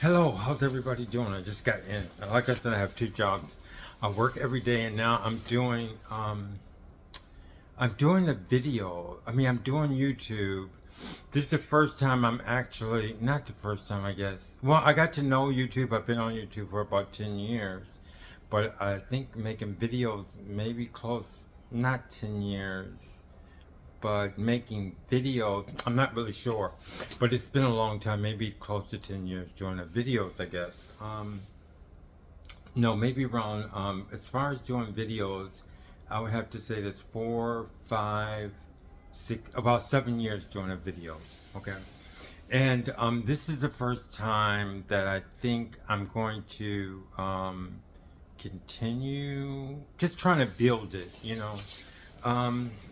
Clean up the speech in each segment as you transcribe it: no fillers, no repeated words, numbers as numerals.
Hello, how's everybody doing? I just got in. Like I said, I have two jobs. I work every day, and now I'm doing the video. I'm doing YouTube. This is the first time I'm actually, not the first time, I guess. Well, I got to know YouTube. I've been on YouTube for about 10 years, but I think making videos maybe close, not 10 years, but making videos, I'm not really sure, but it's been a long time, maybe close to 10 years doing the videos, I guess. No, maybe around, as far as doing videos, I would have to say this 4, 5, 6, about 7 years doing the videos, okay? And this is the first time that I think I'm going to continue just trying to build it.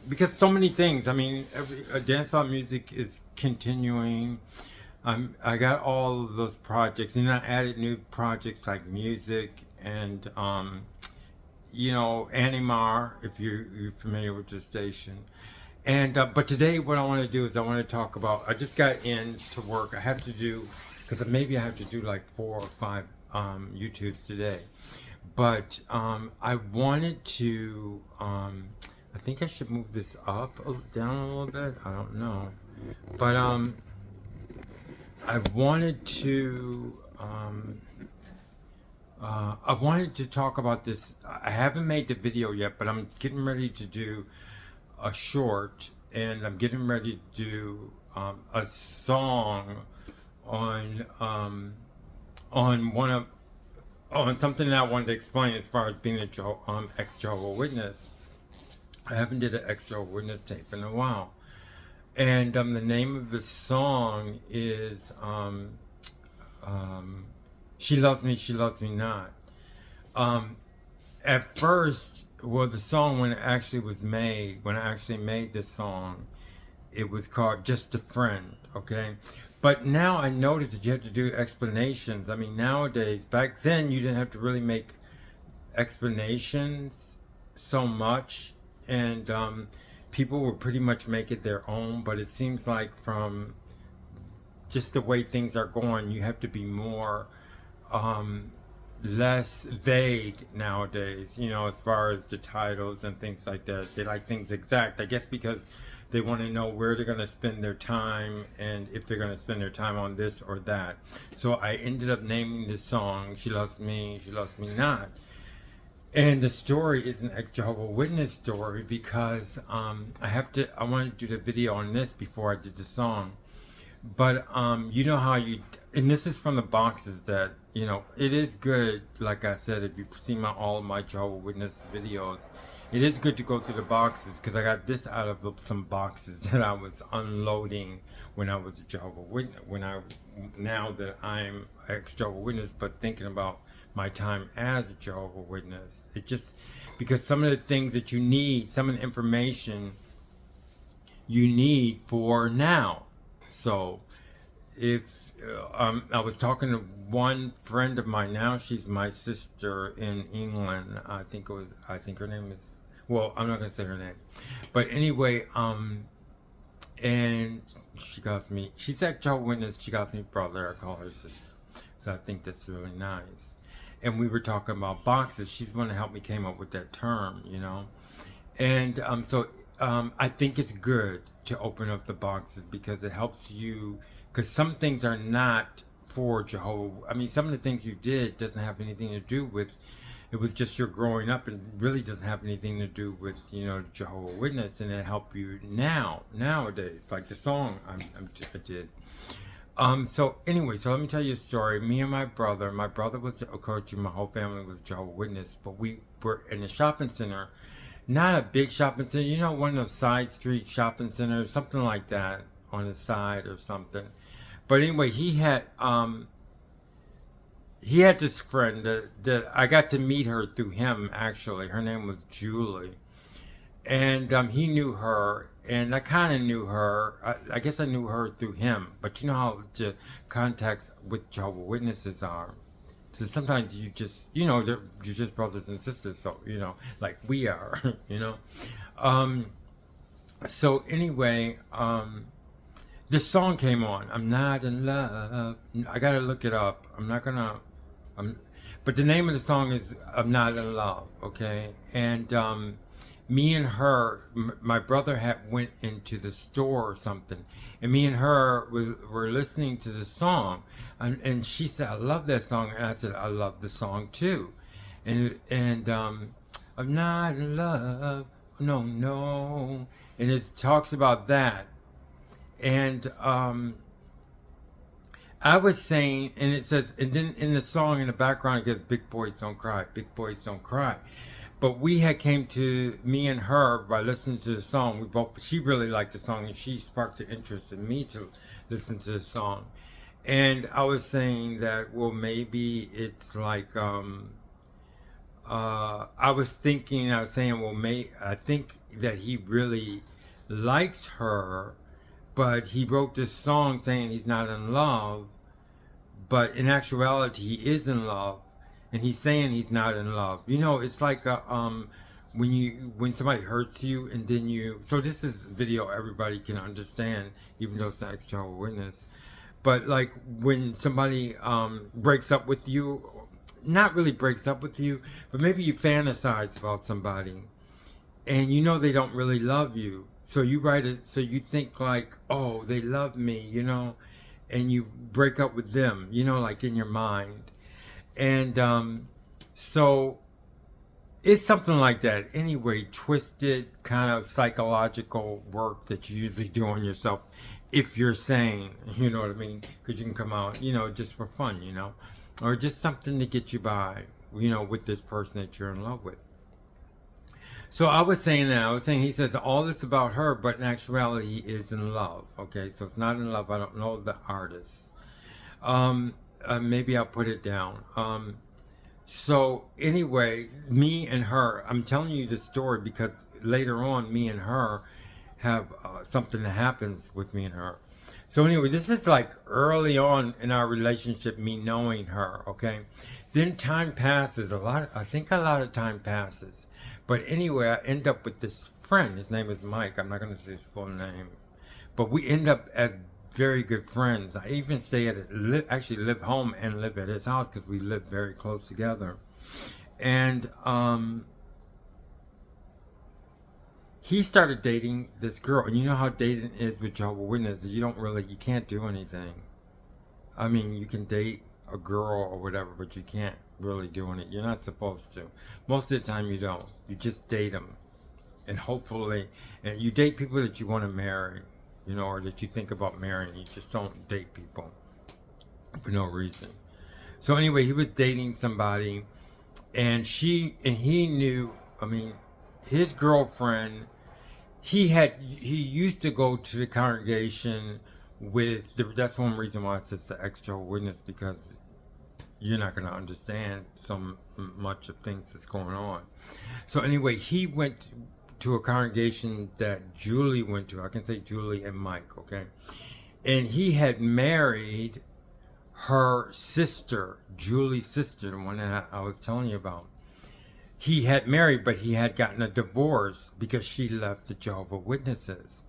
Because so many things. Dancehall music is continuing. I got all of those projects, and I added new projects like music and Animar, if you're familiar with the station. And but today, what I want to do is I want to talk about. I just got into work. I have to do because maybe I have to do like 4 or 5 YouTubes today. But I wanted to. I think I should move this down a little bit. I don't know, but I wanted to. I wanted to talk about this. I haven't made the video yet, but I'm getting ready to do a short, and I'm getting ready to do a song on on something that I wanted to explain as far as being a ex-Jehovah Witness. I haven't did an Ex-jehovah Witness tape in a while, and the name of the song is "She Loves Me, She Loves Me Not." At first, well, the song when I actually made this song, it was called "Just a Friend." Okay, but now I noticed that you have to do explanations. Nowadays, back then you didn't have to really make explanations so much, and people would pretty much make it their own. But it seems like from just the way things are going, you have to be more less vague nowadays, as far as the titles and things like that. They like things exact, I guess, because they want to know where they're going to spend their time and if they're going to spend their time on this or that. So I ended up naming this song "She Loves Me, She Loves Me Not." And the story is an ex-Jehovah Witness story because I wanted to do the video on this before I did the song. But you know how and this is from the boxes that, it is good, like I said, if you've seen all of my Jehovah Witness videos, it is good to go through the boxes, because I got this out of some boxes that I was unloading when I was a Jehovah Witness, now that I'm ex-Jehovah Witness, but thinking about my time as a Jehovah Witness. It just, because some of the things that you need, some of the information you need for now. So if I was talking to one friend of mine, now she's my sister in England. I think her name is, well, I'm not going to say her name. But anyway, and she said Jehovah Witness, she calls me brother, I call her sister. So I think that's really nice. And we were talking about boxes. She's the one to help me came up with that term, And so I think it's good to open up the boxes, because it helps you, because some things are not for Jehovah. Some of the things you did doesn't have anything to do with, it was just your growing up, and really doesn't have anything to do with, Jehovah Witness, and it help you nowadays, like the song I did. So anyway, so let me tell you a story. Me and my brother was a coach, my whole family was Jehovah Witness, but we were in a shopping center. Not a big shopping center, one of those side street shopping centers, something like that, on the side or something. But anyway, he had this friend that I got to meet her through him, actually. Her name was Julie. And he knew her, and I kind of knew her. I guess I knew her through him. But you know how the contacts with Jehovah Witnesses are. So sometimes you're just brothers and sisters, so, like we are, So anyway, this song came on. I'm not in love. I gotta look it up. I'm not gonna. But the name of the song is "I'm Not in Love." Okay, and me and her, my brother had went into the store or something, and me and her were listening to the song, and she said, "I love that song," and I said, "I love the song too," and I'm not in love. No, no, and it talks about that. And I was saying, and it says, and then in the song in the background it goes, "Big boys don't cry, big boys don't cry." But we had came to me and her by listening to the song. We both, she really liked the song, and she sparked the interest in me to listen to the song. And I was saying that, well, maybe it's like I was saying, well, I think that he really likes her, but he wrote this song saying he's not in love, but in actuality he is in love, and he's saying he's not in love. You know, it's like when somebody hurts you, and then so this is video everybody can understand, even though it's an ex-Jehovah Witness. But like when somebody breaks up with you, not really breaks up with you, but maybe you fantasize about somebody, and you know they don't really love you. So you write it, so you think like, oh, they love me, you know, and you break up with them, you know, like in your mind. And so it's something like that. Anyway, twisted kind of psychological work that you usually do on yourself if you're sane, you know what I mean? Because you can come out, you know, just for fun, you know, or just something to get you by, you know, with this person that you're in love with. So I was saying he says all this about her, but in actuality he is in love. Okay, so it's not in love. I don't know the artist. Maybe I'll put it down. So anyway, me and her, I'm telling you the story because later on, me and her have something that happens with me and her. So anyway, this is like early on in our relationship, me knowing her, okay? Then time passes, I think a lot of time passes. But anyway, I end up with this friend. His name is Mike. I'm not going to say his full name. But we end up as very good friends. I even stay actually live home and live at his house because we live very close together. And he started dating this girl. And you know how dating is with Jehovah Witnesses. You can't do anything. I mean, you can date a girl or whatever, but you can't really do it. You're not supposed to. Most of the time you don't. You just date them. And hopefully, and you date people that you want to marry, you know, or that you think about marrying. You just don't date people for no reason. So anyway, he was dating somebody, and he knew, I mean, his girlfriend, he used to go to the congregation that's one reason why it says the ex-Jehovah Witness, because you're not going to understand so much of things that's going on. So anyway, he went to a congregation that Julie went to. I can say Julie and Mike, okay? And he had married her sister, Julie's sister, the one that I was telling you about. He had married, but he had gotten a divorce because she left the Jehovah Witnesses.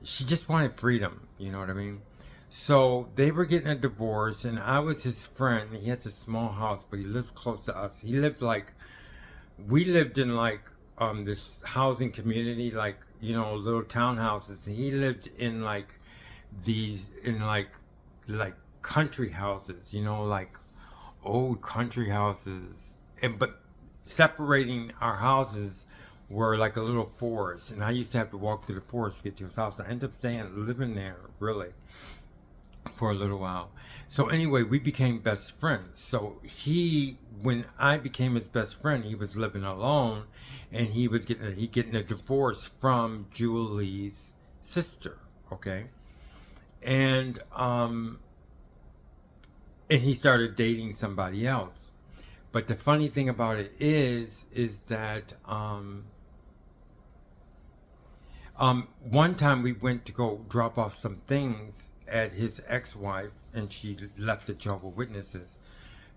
She just wanted freedom, you know what I mean? So they were getting a divorce, and I was his friend. He had this small house, but he lived close to us. We lived in like this housing community, like, you know, little townhouses. He lived in like like country houses, you know, like old country houses. But separating our houses were like a little forest, and I used to have to walk through the forest to get to his house. I ended up living there, really, for a little while. So anyway, we became best friends. So when I became his best friend, he was living alone, and he was getting a divorce from Julie's sister, okay? And he started dating somebody else. But the funny thing about it is that one time we went to go drop off some things at his ex-wife, and she left the Jehovah Witnesses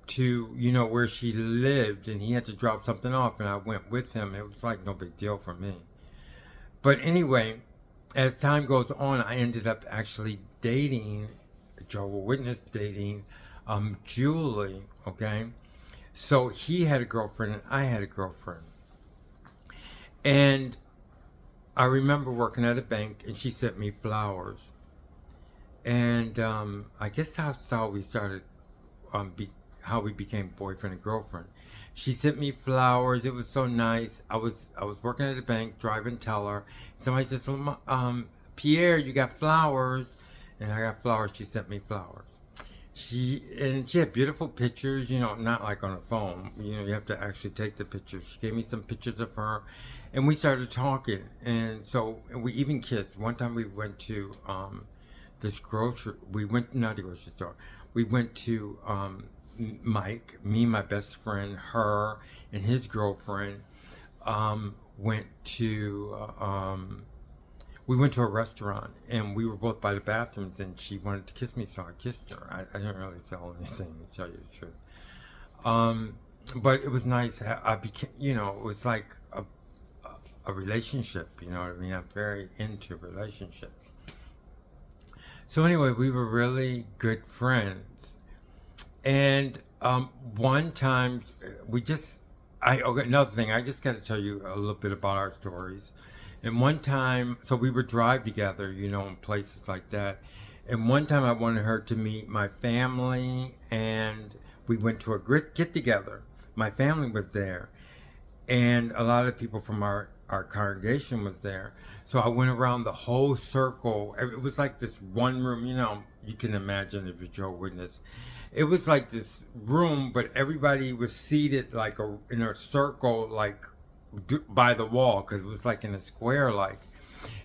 to, you know, where she lived, and he had to drop something off, and I went with him. It was like no big deal for me. But anyway, as time goes on, I ended up actually dating, Jehovah Witness dating, Julie, okay? So he had a girlfriend and I had a girlfriend. And I remember working at a bank and she sent me flowers. And I guess that's how we started, how we became boyfriend and girlfriend. She sent me flowers. It was so nice. I was working at a bank, driving teller. Somebody says, well, Pierre, you got flowers. And I got flowers. She sent me flowers. She had beautiful pictures, not like on a phone. You have to actually take the pictures. She gave me some pictures of her, and we started talking. And so we even kissed. One time we went to this grocery. We went not the grocery store. We went to Mike, me, my best friend, her, and his girlfriend. Went to we went to a restaurant and we were both by the bathrooms and she wanted to kiss me, so I kissed her. I didn't really feel anything, to tell you the truth. But it was nice. I became, it was like a relationship, you know what I mean? I'm very into relationships. So anyway, we were really good friends. And one time okay, another thing, I just got to tell you a little bit about our stories. And one time, so we would drive together, in places like that. And one time I wanted her to meet my family, and we went to a get together. My family was there, and a lot of people from our congregation was there. So I went around the whole circle. It was like this one room, you can imagine if you're Jehovah Witness. It was like this room, but everybody was seated like in a circle, like by the wall, because it was like in a square, like.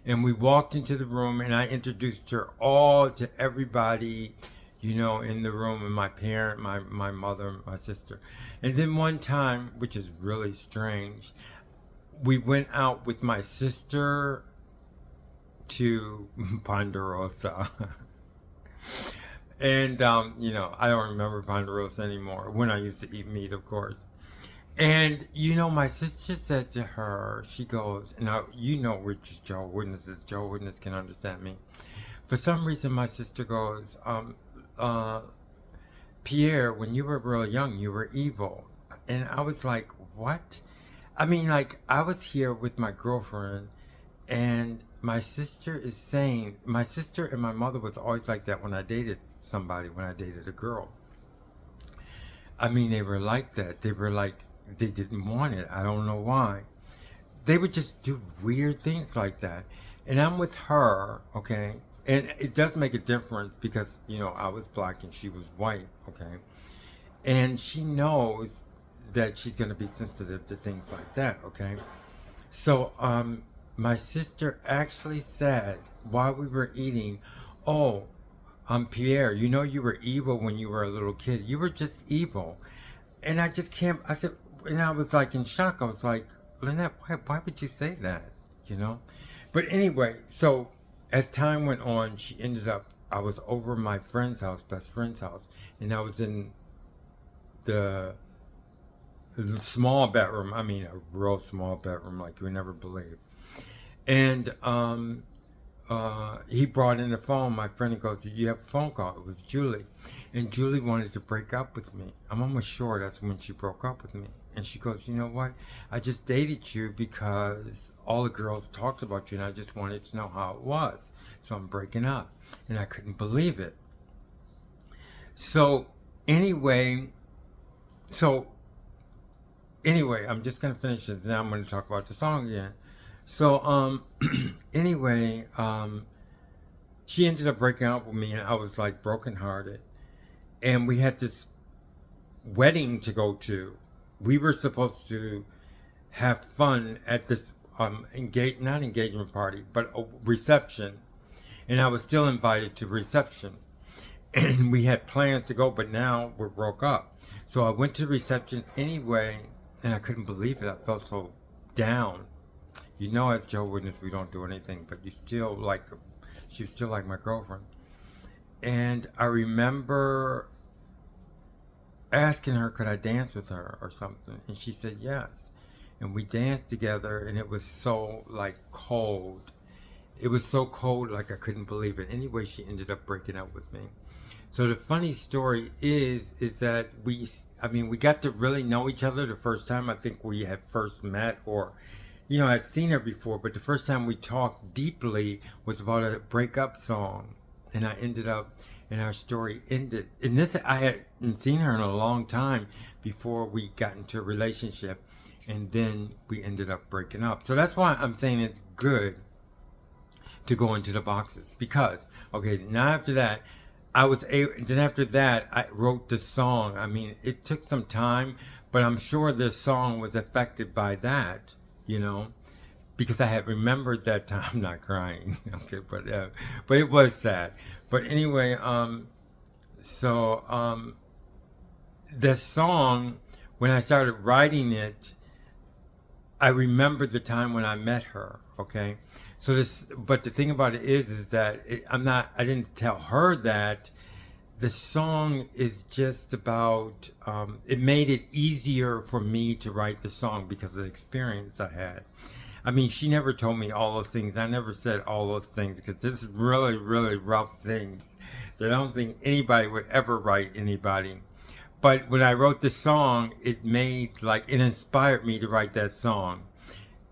And we walked into the room, and I introduced her all to everybody, in the room, and my parent, my mother, my sister. And then one time, which is really strange, we went out with my sister to Ponderosa. And, I don't remember Ponderosa anymore, when I used to eat meat, of course. And, my sister said to her, she goes, now, we're just Jehovah Witnesses. Jehovah Witness can understand me. For some reason, my sister goes, Pierre, when you were real young, you were evil. And I was like, what? I mean, like, I was here with my girlfriend, and my sister is saying, my sister and my mother was always like that when I dated somebody, when I dated a girl. I mean, they were like that. They were like, they didn't want it. I don't know why. They would just do weird things like that. And I'm with her, okay? And it does make a difference because, I was black and she was white, okay? And she knows that she's going to be sensitive to things like that, okay? So, my sister actually said, while we were eating, oh, Pierre, you were evil when you were a little kid. You were just evil. And I just can't, I said, and I was like in shock. I was like, Lynette, why would you say that? But anyway, so as time went on, she ended up, I was over my friend's house, best friend's house, and I was in the small bedroom. I mean, a real small bedroom, like you would never believe. And he brought in the phone. My friend goes, you have a phone call. It was Julie. And Julie wanted to break up with me. I'm almost sure that's when she broke up with me. And she goes, you know what? I just dated you because all the girls talked about you and I just wanted to know how it was. So I'm breaking up. And I couldn't believe it. So anyway, I'm just going to finish this. Now I'm going to talk about the song again. So, anyway, she ended up breaking up with me and I was like brokenhearted. And we had this wedding to go to. We were supposed to have fun at this, not engagement party, but a reception. And I was still invited to reception. And we had plans to go, but now we're broke up. So I went to reception anyway, and I couldn't believe it. I felt so down. As Jehovah Witness, we don't do anything, but she was still like my girlfriend. And I remember asking her, could I dance with her or something? And she said yes. And we danced together, and it was so like cold. it was so cold, like I couldn't believe it. Anyway, she ended up breaking up with me. So the funny story is that we got to really know each other the first time I think we had first met, or, I'd seen her before, but the first time we talked deeply was about a breakup song. And our story ended. And this, I hadn't seen her in a long time before we got into a relationship. And then we ended up breaking up. So that's why I'm saying it's good to go into the boxes. Because, okay, now after that, then after that, I wrote the song. I mean, it took some time, but I'm sure the song was affected by that, because I had remembered that time. I'm not crying, okay, but it was sad. But anyway, the song, when I started writing it, I remembered the time when I met her, okay? But the thing about it is that I didn't tell her that. The song is just about, it made it easier for me to write the song because of the experience I had. I mean, she never told me all those things. I never said all those things because this is really, really rough things that I don't think anybody would ever write anybody. But when I wrote the song, it inspired me to write that song.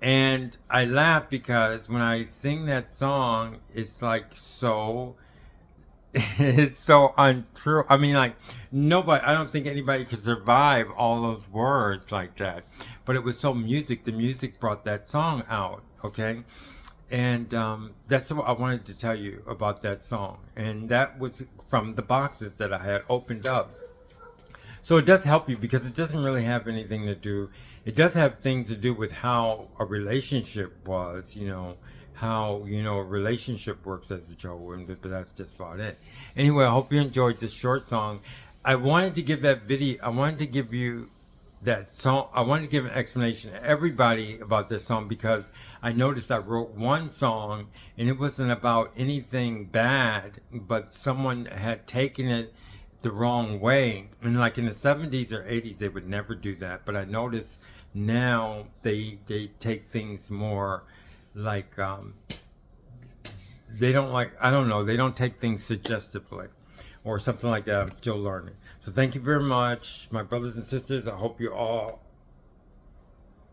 And I laugh because when I sing that song, it's it's so untrue. I mean, I don't think anybody could survive all those words like that. But it was the music brought that song out, okay? And that's what I wanted to tell you about that song. And that was from the boxes that I had opened up. So it does help you because it doesn't really have anything to do. It does have things to do with how a relationship was, how, a relationship works as a Jehovah Witness, but that's just about it. Anyway, I hope you enjoyed this short song. I wanted to give you that song. I wanted to give an explanation to everybody about this song because I noticed I wrote one song and it wasn't about anything bad, but someone had taken it the wrong way. And like in the 70s or 80s, they would never do that. But I notice now they take things more like, they don't take things suggestively or something like that. I'm still learning. So thank you very much, my brothers and sisters. I hope you all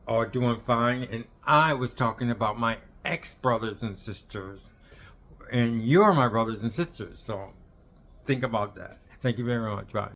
are doing fine. And I was talking about my ex-brothers and sisters. And you're my brothers and sisters. So think about that. Thank you very much. Bye.